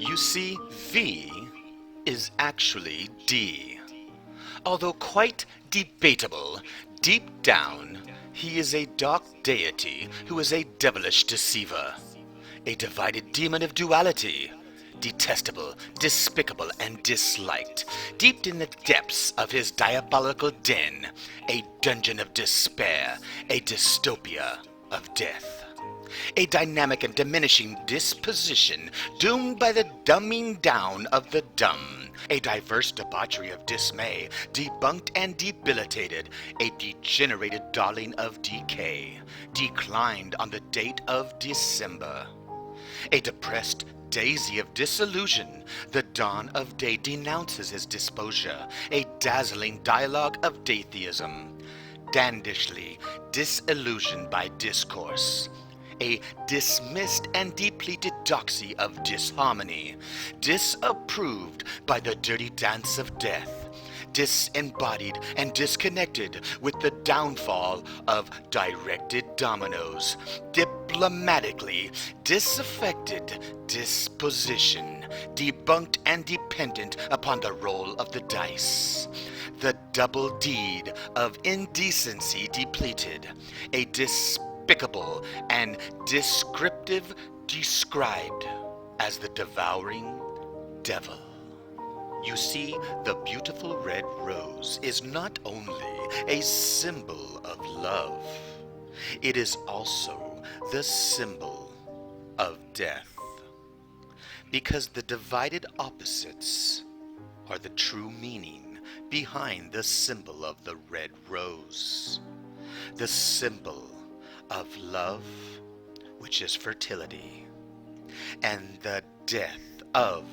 You see, V is actually D. Although quite debatable, deep down, he is a dark deity who is a devilish deceiver, a divided demon of duality, detestable, despicable, and disliked, deep in the depths of his diabolical den, a dungeon of despair, a dystopia of death. A dynamic and diminishing disposition, doomed by the dumbing down of the dumb. A diverse debauchery of dismay, debunked and debilitated. A degenerated darling of decay, declined on the date of December. A depressed daisy of disillusion, the dawn of day denounces his disposure. A dazzling dialogue of detheism, dandishly disillusioned by discourse. A dismissed and depleted doxy of disharmony, disapproved by the dirty dance of death, disembodied and disconnected with the downfall of directed dominoes, diplomatically disaffected disposition, debunked and dependent upon the roll of the dice. The double deed of indecency depleted, a despicable and descriptive described as the devouring devil. You see, the beautiful red rose is not only a symbol of love, it is also the symbol of death. Because the divided opposites are the true meaning behind the symbol of the red rose. The symbol of love, which is fertility, and the death of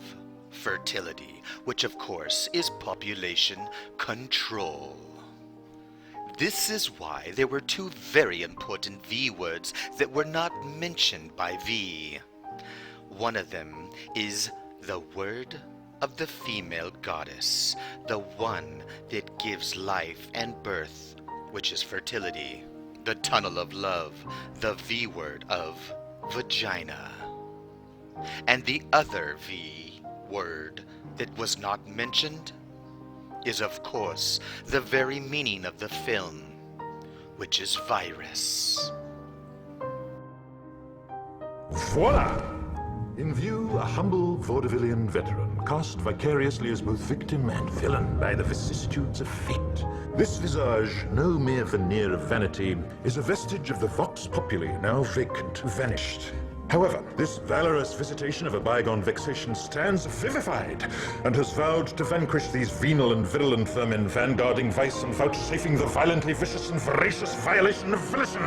fertility, which of course is population control. This is why there were two very important V words that were not mentioned by V. One of them is the word of the female goddess, the one that gives life and birth, which is fertility. The tunnel of love, the V word of vagina. And the other V word that was not mentioned is, of course, the very meaning of the film, which is virus. Voila! In view, a humble vaudevillian veteran, cast vicariously as both victim and villain by the vicissitudes of fate. This visage, no mere veneer of vanity, is a vestige of the vox populi, now vacant, vanished. However, this valorous visitation of a bygone vexation stands vivified, and has vowed to vanquish these venal and virulent vermin, vanguarding vice and vouchsafing the violently vicious and voracious violation of volition.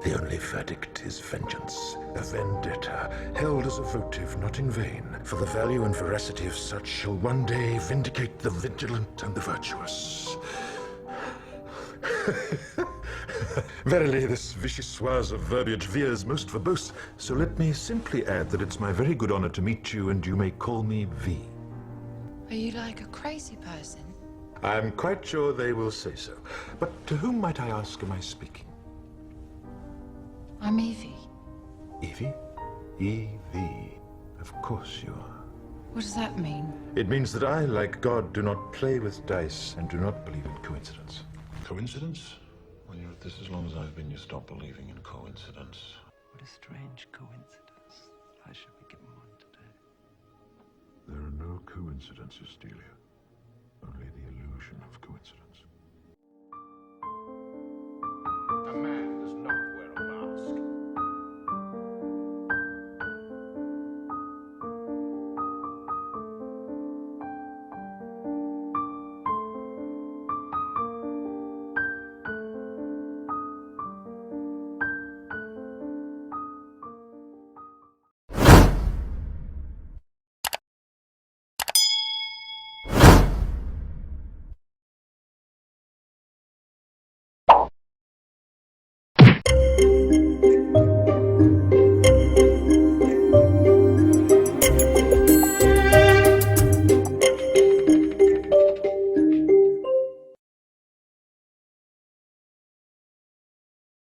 The only verdict is vengeance, a vendetta, held as a votive not in vain, for the value and veracity of such shall one day vindicate the vigilant and the virtuous. Verily, this vichyssoise of verbiage veers most verbose, so let me simply add that it's my very good honor to meet you, and you may call me V. Are you like a crazy person? I'm quite sure they will say so. But to whom, might I ask, am I speaking? I'm Evie. Evie? Evie. Of course you are. What does that mean? It means that I, like God, do not play with dice and do not believe in coincidence. Coincidence? When you're at this as long as I've been, you stop believing in coincidence. What a strange coincidence. I should be given one today. There are no coincidences, Delia.